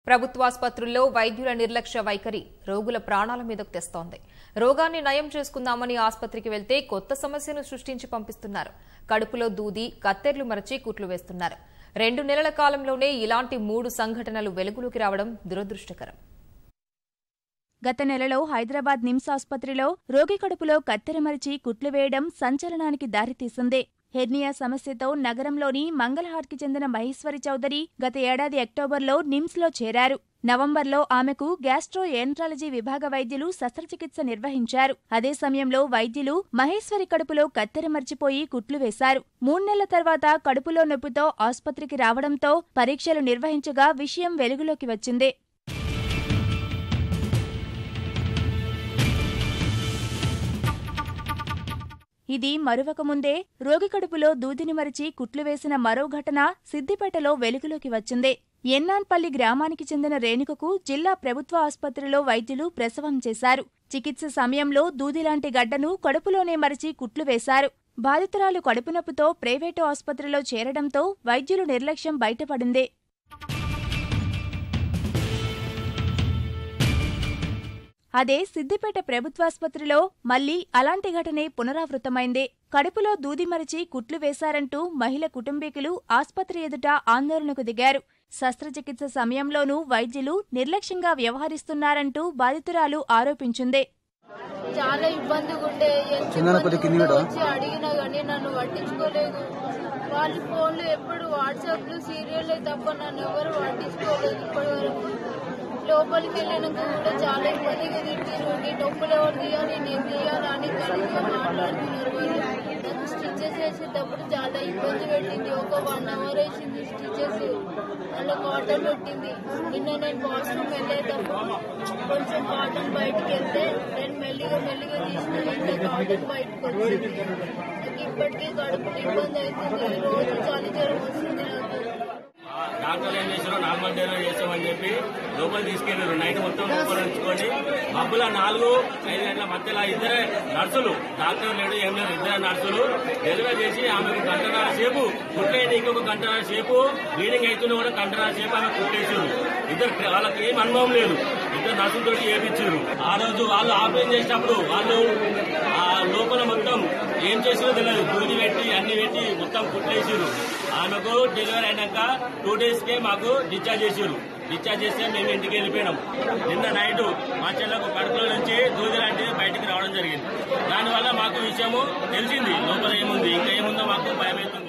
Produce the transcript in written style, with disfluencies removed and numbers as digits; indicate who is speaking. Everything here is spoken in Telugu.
Speaker 1: ప్రభుత్వాసుపత్రుల్లో వైద్యుల నిర్లక్ష్య వైఖరి రోగుల ప్రాణాల మీదకు తెస్తోంది. రోగాన్ని నయం చేసుకుందామని ఆసుపత్రికి వెళ్తే కొత్త సమస్యను సృష్టించి పంపిస్తున్నారు. కడుపులో దూది, కత్తెర్లు మరచి కుట్లు వేస్తున్నారు. 2 నెలల కాలంలోనే ఇలాంటి 3 సంఘటనలు వెలుగులోకి రావడం దురదృష్టకరం.
Speaker 2: గత నెలలో హైదరాబాద్ నిమ్స్ ఆసుపత్రిలో రోగి కడుపులో కత్తెర మరిచి కుట్లు వేయడం సంచలనానికి దారితీసింది. హెర్నియా సమస్యతో నగరంలోని మంగళహాట్కి చెందిన మహేశ్వరి చౌదరి గత ఏడాది అక్టోబర్లో నిమ్స్లో చేరారు. నవంబర్లో ఆమెకు గ్యాస్ట్రోఎంట్రాలజీ విభాగ వైద్యులు శస్త్రచికిత్స నిర్వహించారు. అదే సమయంలో వైద్యులు మహేశ్వరి కడుపులో కత్తెర మర్చిపోయి కుట్లు వేశారు. 3 నెలల తర్వాత కడుపులో నొప్పితో ఆసుపత్రికి రావడంతో పరీక్షలు నిర్వహించగా విషయం వెలుగులోకి వచ్చింది. ఇది మరువకముందే రోగి కడుపులో దూదిని మరిచి కుట్లు వేసిన మరో ఘటన సిద్దిపేటలో వెలుగులోకి వచ్చింది. ఎన్నాన్పల్లి గ్రామానికి చెందిన రేణుకకు జిల్లా ప్రభుత్వ ఆసుపత్రిలో వైద్యులు ప్రసవం చేశారు. చికిత్స సమయంలో దూదిలాంటి గడ్డను కడుపులోనే మరిచి కుట్లు వేశారు. బాధితురాలు కడుపు నొప్పితో ప్రైవేటు ఆసుపత్రిలో చేరడంతో వైద్యులు నిర్లక్ష్యం బయటపడింది. అదే సిద్దిపేట ప్రభుత్వాసుపత్రిలో మళ్లీ అలాంటి ఘటనే పునరావృతమైంది. కడుపులో దూది మరిచి కుట్లు వేశారంటూ మహిళ కుటుంబీకులు ఆసుపత్రి ఎదుట ఆందోళనకు దిగారు. శస్త్రచికిత్స సమయంలోనూ వైద్యులు నిర్లక్ష్యంగా వ్యవహరిస్తున్నారంటూ బాధితురాలు ఆరోపించింది.
Speaker 3: చాలా ఇబ్బందిగా ఉండే, అడిగినా గానీ నన్ను పట్టించుకోలేదు. వాళ్ళ ఫోన్లు ఎప్పుడు వాట్సాప్లు సీరియల్ తప్ప నన్ను ఎవరు పట్టించుకోలేదు. ఇప్పటి వరకు లోపలికి వెళ్ళినాక కూడా చాలా ఇబ్బందిగా తిట్టారు. నీ నొప్పులు ఎవరు తీయాలి, నేను తీయాలని కలిసి మాట్లాడుతున్నారు. వాళ్ళు స్టిచెస్ వేసేటప్పుడు చాలా ఇబ్బంది పెట్టింది. ఒక 1 అవర్ వేసింది స్టిచెస్, అలా కాటన్ పెట్టింది. నిన్న నేను వాష్రూమ్ వెళ్ళేటప్పుడు కొంచెం కాటన్ బయటకు వెళ్తే నేను మెల్లిగా తీసిన ఇంట్లో కాటన్ బయటకు వచ్చింది. నాకు ఇప్పటికీ కడుపులో ఇబ్బంది అవుతుంది. రోజు చాలా జ్వరం వస్తుంది నాకు.
Speaker 4: డాక్టర్లు ఏం చేశారో నార్మల్ డెలివరీ చేస్తామని చెప్పి లోపల తీసుకెళ్లారు. నైట్ మొత్తం లోపల ఉంచుకొని మబ్బుల 4-5 గంటల మధ్యలో 2 నర్సులు, డాక్టర్ లేడు ఏం లేదు, 2 నర్సులు డెలివరీ చేసి ఆమెకు 1 గంటన్నర సేపు కుట్లేని, ఇంకొక 1 గంటన్నర సేపు బ్లీడింగ్ అవుతున్నా కూడా 1 గంటన్నర సేపు ఆమె కుట్టేసారు. వాళ్ళకి ఏం అనుభవం లేదు, 2 నర్సులతో చేయించారు. ఆ రోజు వాళ్ళు ఆపరేషన్ చేసినప్పుడు వాళ్ళు లోపల మొత్తం ఏం చేసినా తెలియదు, దూది పెట్టి అన్ని పెట్టి మొత్తం కుట్లేసారు. ఆమెకు డెలివరీ అయినాక 2 డేస్కే మాకు డిశ్చార్జ్ చేసారు. డిశ్చార్జ్ చేస్తే మేము ఇంటికి వెళ్ళిపోయినాం. నిన్న నైట్ మా చెల్లకు కడుపులో నుంచి దూది లాంటిది బయటికి రావడం జరిగింది. దానివల్ల మాకు విషయము తెలిసింది, లోపల ఏముంది, ఇంకా ఏముందో మాకు భయం అవుతుంది.